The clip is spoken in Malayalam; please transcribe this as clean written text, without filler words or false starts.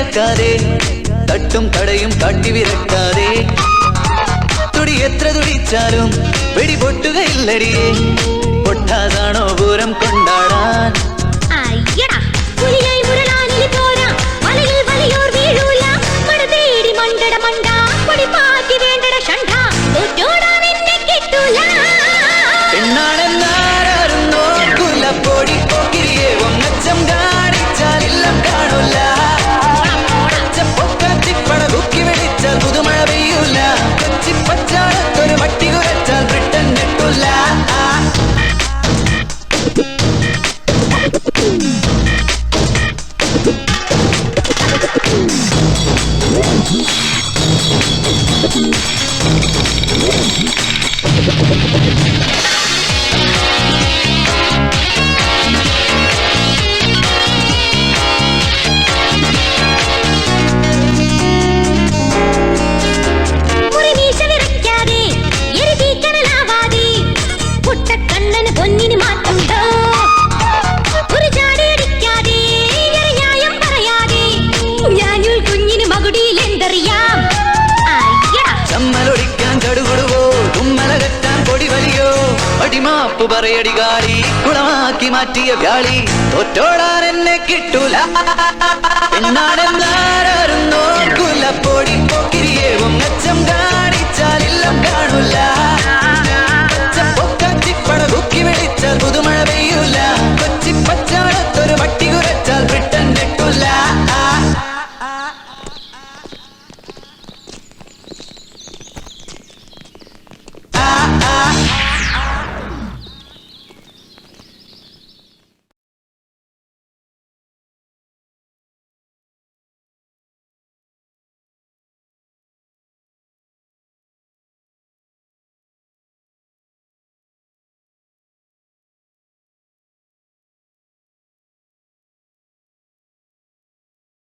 കൈയടക്കാതെ തട്ടും തടയും തട്ടിവിറക്കാതെ തുടി എത്ര തുടിച്ചാലും വെടി പൊട്ടുകയില്ലടിയേ പൊട്ടാതാണോ പൂരം കൊണ്ടാടാൻ എന്നാണെന്നാരോ കുലപ്പൊടി പോക്കിരിയെ ഒന്നച്ചം കാണിച്ചാലില്ലം കാണൂല പൊക്കത്തിപ്പട കുക്കി വെളിച്ചാൽ പുതുമഴ പെയ്യൂല കൊച്ചിപ്പച്ചാളത്തൊരു വട്ടി കുരച്ചാൽ ബ്രിട്ടൻ ഞെട്ടൂല മാപ്പ് പറയടി കാളി കുളമാക്കി മാറ്റിയ വ്യാളി തോറ്റോടാൻ എന്നെ കിട്ടൂല എന്നാണെന്നാരോ കുലപ്പൊടി